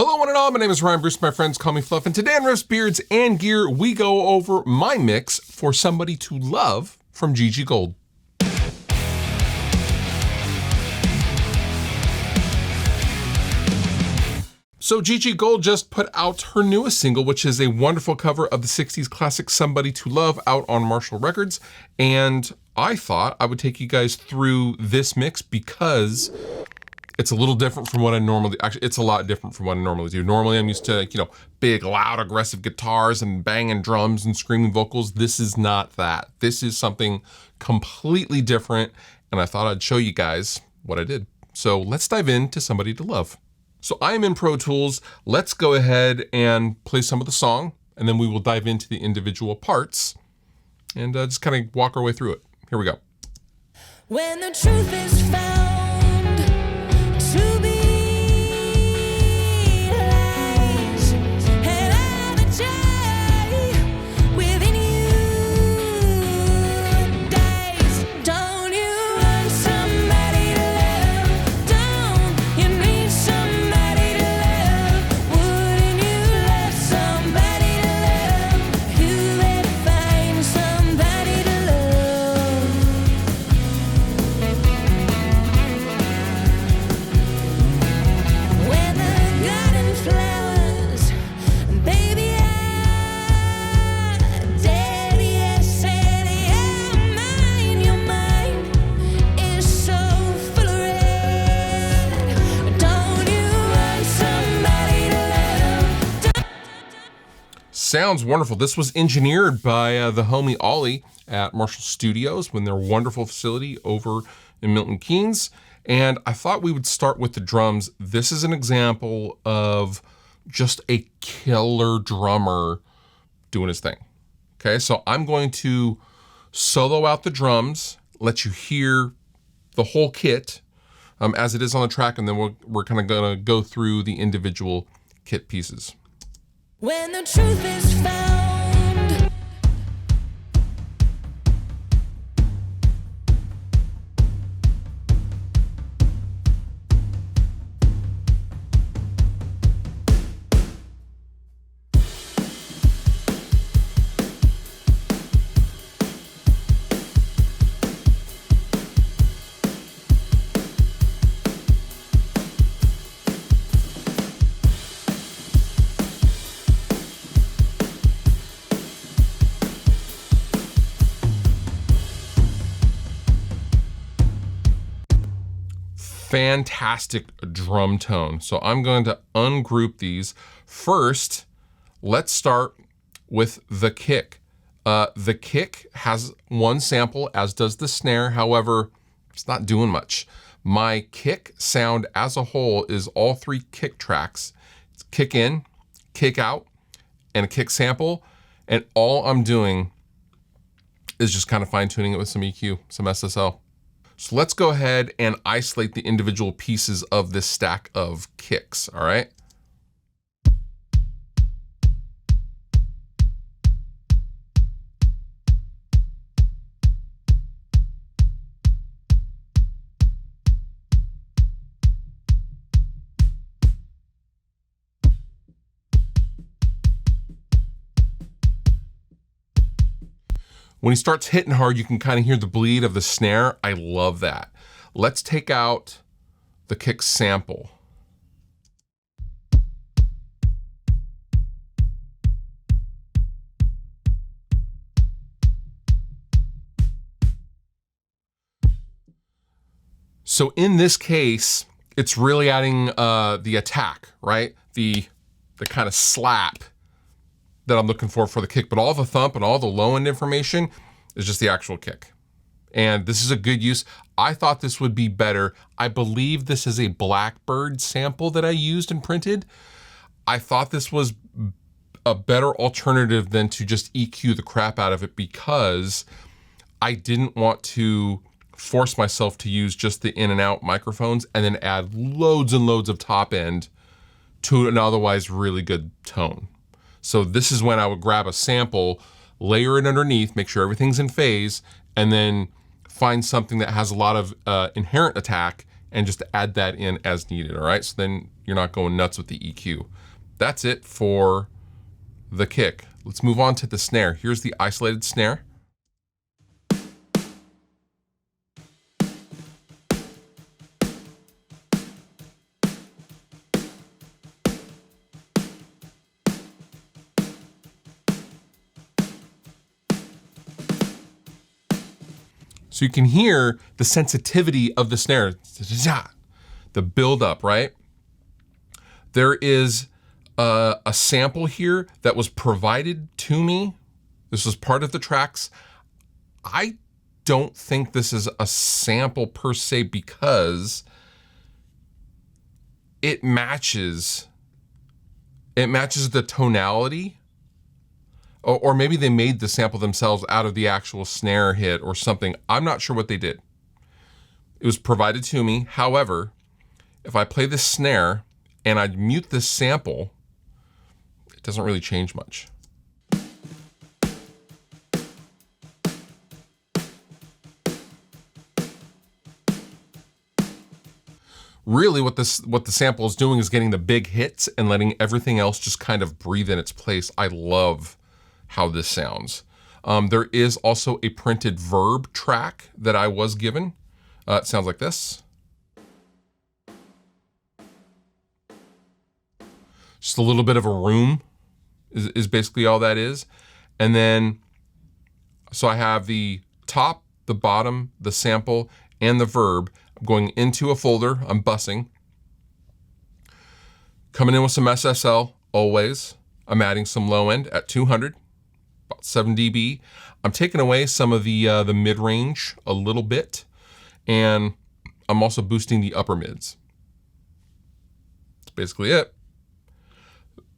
Hello one and all, my name is Ryan Bruce, my friends call me Fluff, and today on Riffs, Beards, and Gear, we go over my mix for Somebody to Love from Gigi Gold. So Gigi Gold just put out her newest single, which is a wonderful cover of the 60s classic Somebody to Love out on Marshall Records, and I thought I would take you guys through this mix because it's a little different from what I normally, actually it's a lot different from what I normally do. Normally I'm used to, big, loud, aggressive guitars and banging drums and screaming vocals. This is not that. This is something completely different, and I thought I'd show you guys what I did. So let's dive into Somebody to Love. So I am in Pro Tools. Let's go ahead and play some of the song, and then we will dive into the individual parts and just kind of walk our way through it. Here we go. When the truth is found to be lies, and all the joy within you dies. Don't you want somebody to love? Don't you need somebody to love? Wouldn't you love somebody to love? You better find somebody to love. When the garden flowers, baby, are dead, yes, and your mind is so full of red. Don't you want somebody to love? Sounds wonderful. This was engineered by the homie Ollie at Marshall Studios when their wonderful facility over in Milton Keynes. And I thought we would start with the drums. This is an example of just a killer drummer doing his thing. Okay, so I'm going to solo out the drums, let you hear the whole kit as it is on the track, and then we're kind of gonna go through the individual kit pieces. When the truth is found. Fantastic drum tone. So I'm going to ungroup these. First, let's start with the kick. The kick has one sample, as does the snare. However, it's not doing much. My kick sound as a whole is all three kick tracks. It's kick in, kick out, and a kick sample. And all I'm doing is just kind of fine tuning it with some EQ, some SSL. So let's go ahead and isolate the individual pieces of this stack of kicks, all right? When he starts hitting hard, you can kind of hear the bleed of the snare. I love that. Let's take out the kick sample. So in this case, it's really adding the attack, right? The kind of slap that I'm looking for the kick, but all the thump and all the low end information is just the actual kick. And this is a good use. I thought this would be better. I believe this is a Blackbird sample that I used and printed. I thought this was a better alternative than to just EQ the crap out of it because I didn't want to force myself to use just the in and out microphones and then add loads and loads of top end to an otherwise really good tone. So this is when I would grab a sample, layer it underneath, make sure everything's in phase, and then find something that has a lot of inherent attack and just add that in as needed, all right? So then You're not going nuts with the EQ. That's it for the kick. Let's move on to the snare. Here's the isolated snare. So you can hear the sensitivity of the snare, the build up, right? There is a sample here that was provided to me. This was part of the tracks. I don't think this is a sample per se because it matches the tonality. Or maybe they made the sample themselves out of the actual snare hit or something. I'm not sure what they did. It was provided to me. However, if I play this snare and I mute this sample, it doesn't really change much. Really what the sample is doing is getting the big hits and letting everything else just kind of breathe in its place. I love how this sounds. There is also a printed verb track that I was given. It sounds like this. Just a little bit of a room is basically all that is. And then, so I have the top, the bottom, the sample, and the verb. I'm going into a folder, I'm bussing. Coming in with some SSL, always. I'm adding some low end at 200. About 7 dB. I'm taking away some of the mid-range a little bit, and I'm also boosting the upper mids. That's basically it.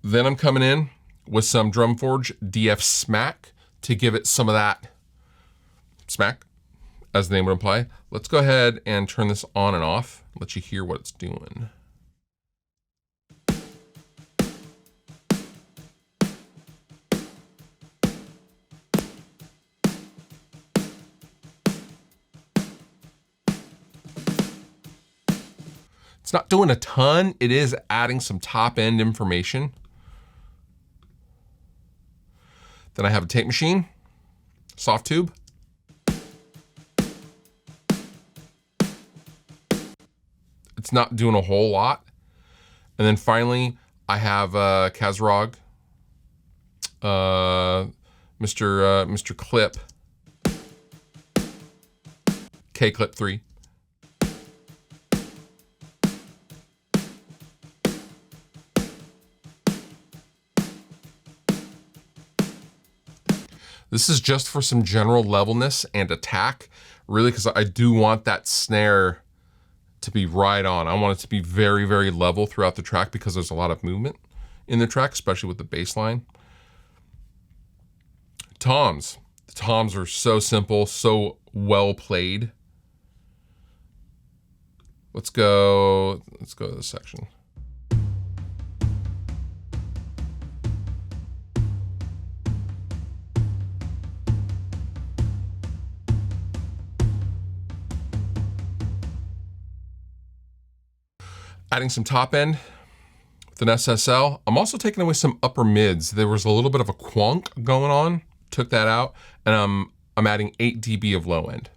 Then I'm coming in with some Drumforge DF Smack to give it some of that smack, as the name would imply. Let's go ahead and turn this on and off, let you hear what it's doing. It's not doing a ton. It is adding some top end information. Then I have a tape machine, soft tube. It's not doing a whole lot. And then finally, I have Kazrog, Mr. Clip, K-Clip 3. This is just for some general levelness and attack, really, because I do want that snare to be right on. I want it to be very, very level throughout the track because there's a lot of movement in the track, especially with the bass line. Toms. The toms are so simple, so well played. Let's go to this section. Adding some top end with an SSL. I'm also taking away some upper mids. There was a little bit of a quunk going on. Took that out, and I'm adding 8 dB of low end,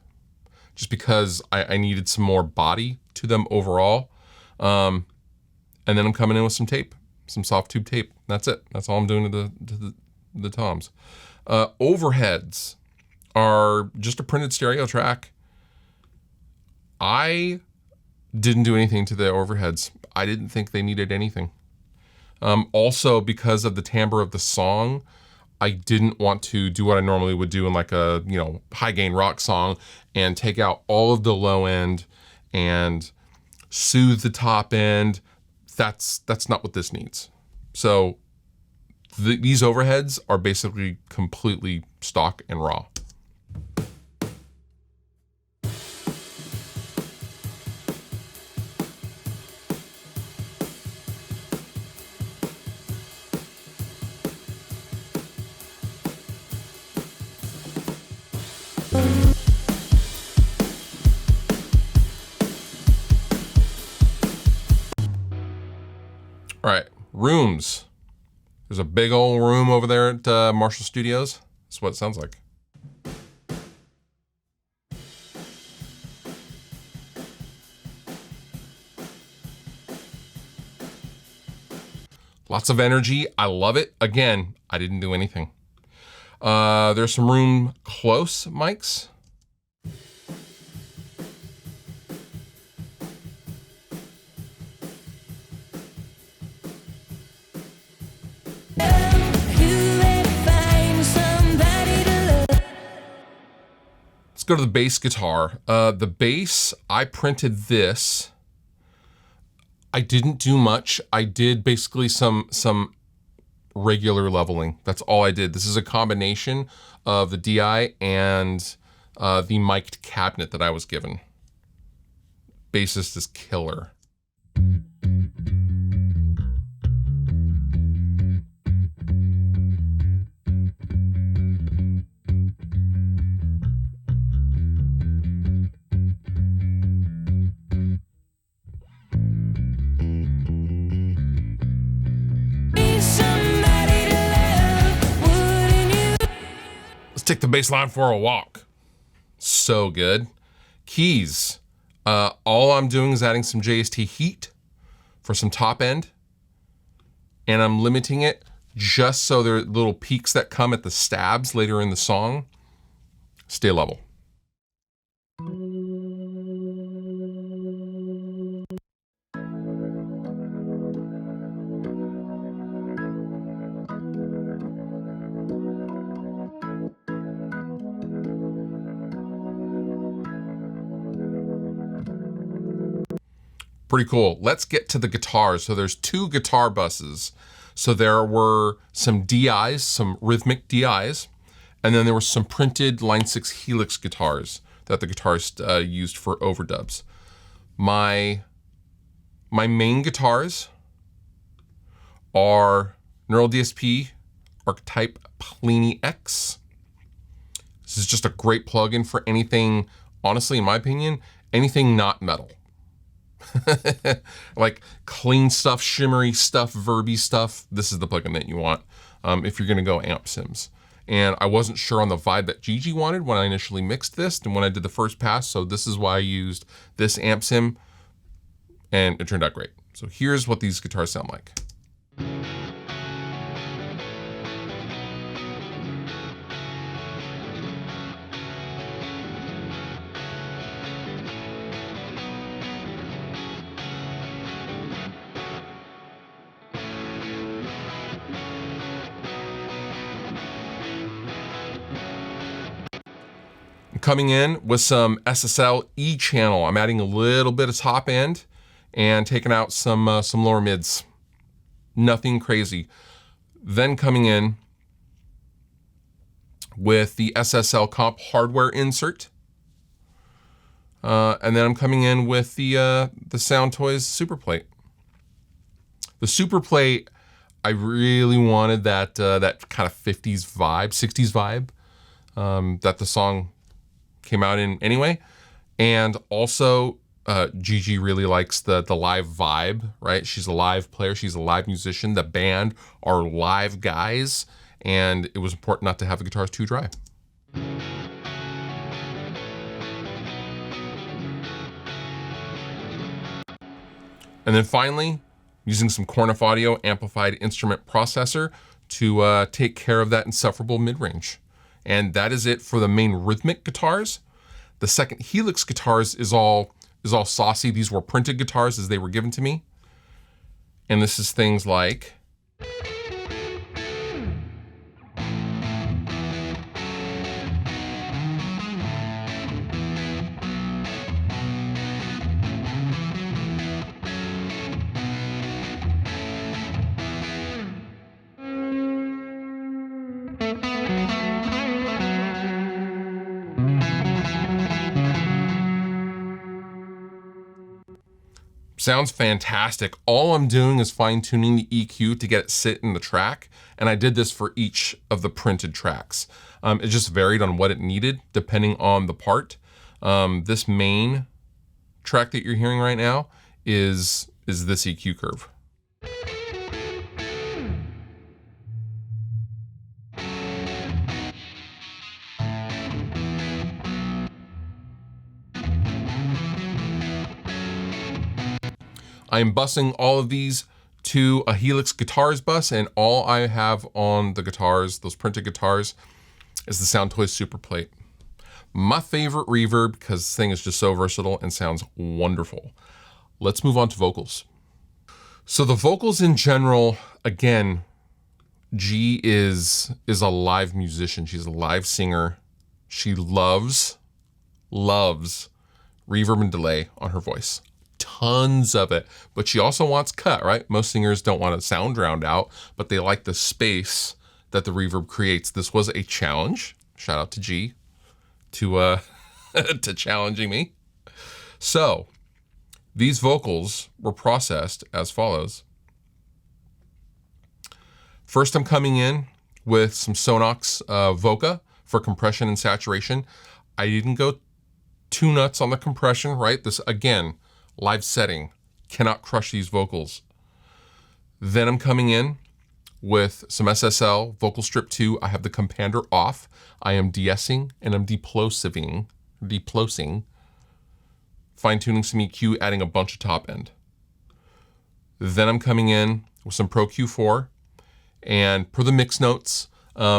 just because I needed some more body to them overall. And then I'm coming in with some tape, some soft tube tape. That's it. That's all I'm doing to the toms. Overheads are just a printed stereo track. I didn't do anything to the overheads. I didn't think they needed anything. Also, because of the timbre of the song, I didn't want to do what I normally would do in like a, high gain rock song and take out all of the low end and soothe the top end. That's not what this needs. So these overheads are basically completely stock and raw. Rooms. There's a big old room over there at Marshall Studios. That's what it sounds like. Lots of energy. I love it. Again, I didn't do anything. There's some room close mics. Let's go to the bass guitar. The bass, I printed this. I didn't do much. I did basically some regular leveling. That's all I did. This is a combination of the DI and the mic'd cabinet that I was given. Bassist is killer. Take the bass line for a walk. So good. Keys. All I'm doing is adding some JST heat for some top end. And I'm limiting it just so there are little peaks that come at the stabs later in the song. Stay level. Pretty cool. Let's get to the guitars. So there's 2 guitar buses. So there were some DIs, some rhythmic DIs, and then there were some printed Line 6 Helix guitars that the guitarist used for overdubs. My main guitars are Neural DSP Archetype Plini X. This is just a great plugin for anything, honestly, in my opinion, anything not metal. Like clean stuff, shimmery stuff, verby stuff. This is the plugin that you want if you're going to go amp sims. And I wasn't sure on the vibe that Gigi wanted when I initially mixed this and when I did the first pass. So this is why I used this amp sim, and it turned out great. So here's what these guitars sound like. Coming in with some SSL E channel. I'm adding a little bit of top end and taking out some lower mids. Nothing crazy. Then coming in with the SSL comp hardware insert. And then I'm coming in with the Sound Toys Super Plate. The Super Plate, I really wanted that kind of 50s vibe, 60s vibe that the song came out in anyway. And also Gigi really likes the live vibe, right? She's a live player, she's a live musician. The band are live guys, and it was important not to have the guitars too dry. And then finally, using some Cornif Audio amplified instrument processor to take care of that insufferable mid-range. And that is it for the main rhythmic guitars. The second Helix guitars is all saucy. These were printed guitars as they were given to me. And this is things like sounds fantastic. All I'm doing is fine tuning the EQ to get it sit in the track. And I did this for each of the printed tracks. It just varied on what it needed depending on the part. This main track that you're hearing right now is this EQ curve. I'm busing all of these to a Helix Guitars bus, and all I have on the guitars, those printed guitars, is the Soundtoys Super Plate. My favorite reverb, because this thing is just so versatile and sounds wonderful. Let's move on to vocals. So the vocals in general, again, G is a live musician. She's a live singer. She loves reverb and delay on her voice. Tons of it. But she also wants cut, right? Most singers don't want to sound drowned out, but they like the space that the reverb creates. This was a challenge. Shout out to G to to challenging me. So these vocals were processed as follows. First, I'm coming in with some Sonox Voca for compression and saturation. I didn't go too nuts on the compression, right? This, again, live setting, cannot crush these vocals. Then I'm coming in with some SSL, Vocal Strip 2. I have the Compander off. I am de-essing and I'm deplosing, fine-tuning some EQ, adding a bunch of top end. Then I'm coming in with some Pro Q4, and per the mix notes,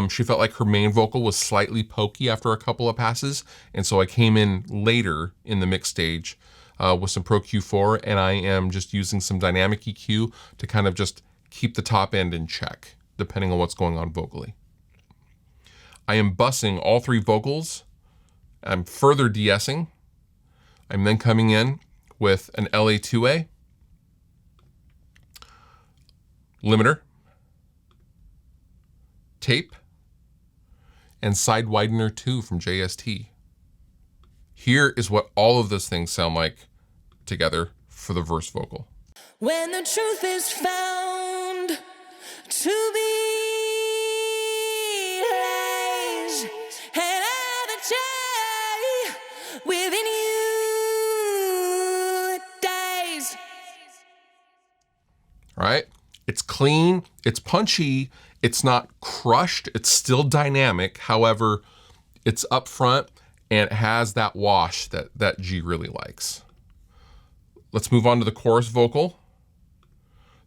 she felt like her main vocal was slightly pokey after a couple of passes, and so I came in later in the mix stage with some Pro Q4, and I am just using some dynamic EQ to kind of just keep the top end in check, depending on what's going on vocally. I am bussing all three vocals. I'm further de-essing. I'm then coming in with an LA2A, limiter, tape, and side widener 2 from JST. Here is what all of those things sound like together for the verse vocal. When the truth is found to be lies, and all the joy within you dies. All right? It's clean, it's punchy, it's not crushed, it's still dynamic. However, it's up front and it has that wash that G really likes. Let's move on to the chorus vocal.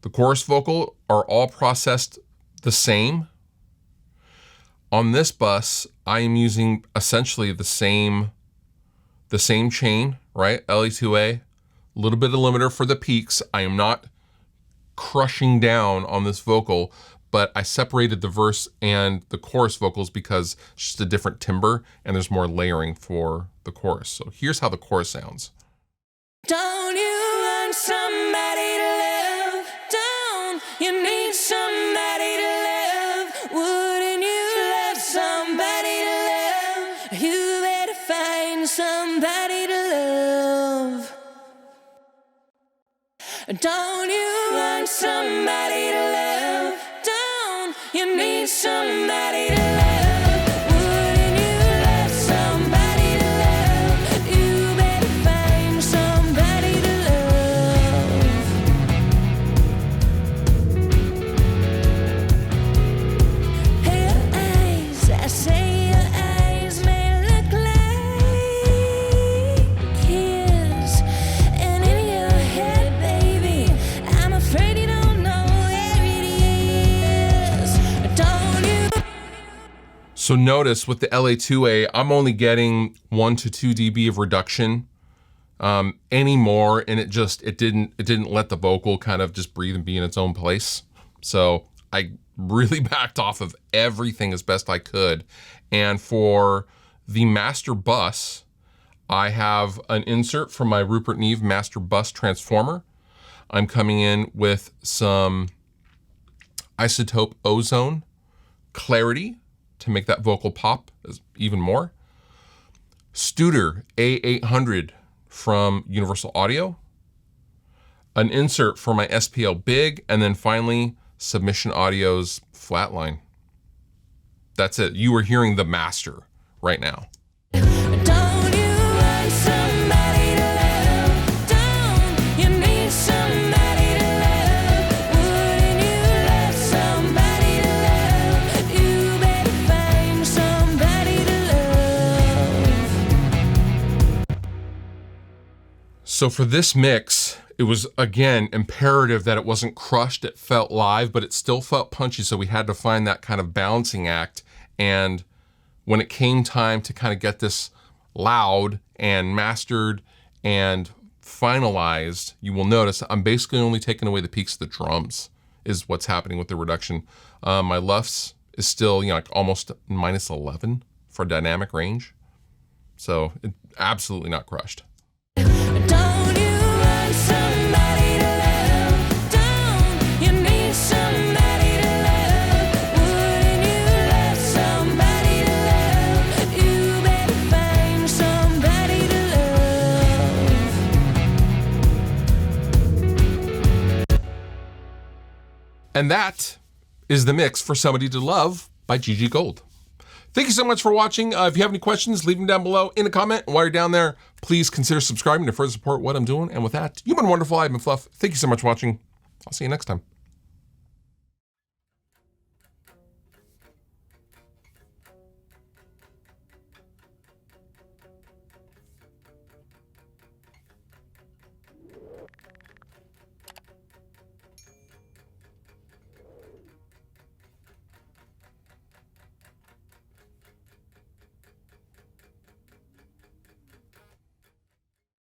The chorus vocal are all processed the same. On this bus, I am using essentially the same chain, right? LE2A, a little bit of limiter for the peaks. I am not crushing down on this vocal, but I separated the verse and the chorus vocals because it's just a different timbre and there's more layering for the chorus. So here's how the chorus sounds. Don't you want somebody to love? Don't you need somebody to love? Wouldn't you love somebody to love? You better find somebody to love. Don't you want somebody to love? Don't you need somebody to love? Wouldn't you love somebody to love? You better find somebody to love. Hey, your eyes, I say your eyes may look like kids, and in your head, baby, I'm afraid you don't know where it is. Don't you? So notice with the LA2A, I'm only getting 1 to 2 dB of reduction anymore, and it didn't let the vocal kind of just breathe and be in its own place. So I really backed off of everything as best I could. And for the master bus, I have an insert from my Rupert Neve master bus transformer. I'm coming in with some Isotope Ozone clarity to make that vocal pop even more. Studer A800 from Universal Audio. An insert for my SPL Big, and then finally Submission Audio's Flatline. That's it. You are hearing the master right now. Don't you want somebody to love? Don't you need somebody to love? Wouldn't you love somebody to love? You better find somebody to love. So for this mix, it it was, again, imperative that it wasn't crushed. It felt live, but it still felt punchy. So we had to find that kind of balancing act. And when it came time to kind of get this loud and mastered and finalized, you will notice I'm basically only taking away the peaks of the drums is what's happening with the reduction. My LUFS is still, like almost minus 11 for dynamic range. So absolutely not crushed. Don't you want somebody to love? Don't you need somebody to love? Wouldn't you love somebody to love? You better find somebody to love. And that is the mix for Somebody to Love by Gigi Gold. Thank you so much for watching. If you have any questions, leave them down below in a comment. And while you're down there, please consider subscribing to further support what I'm doing. And with that, you've been wonderful. I've been Fluff. Thank you so much for watching. I'll see you next time.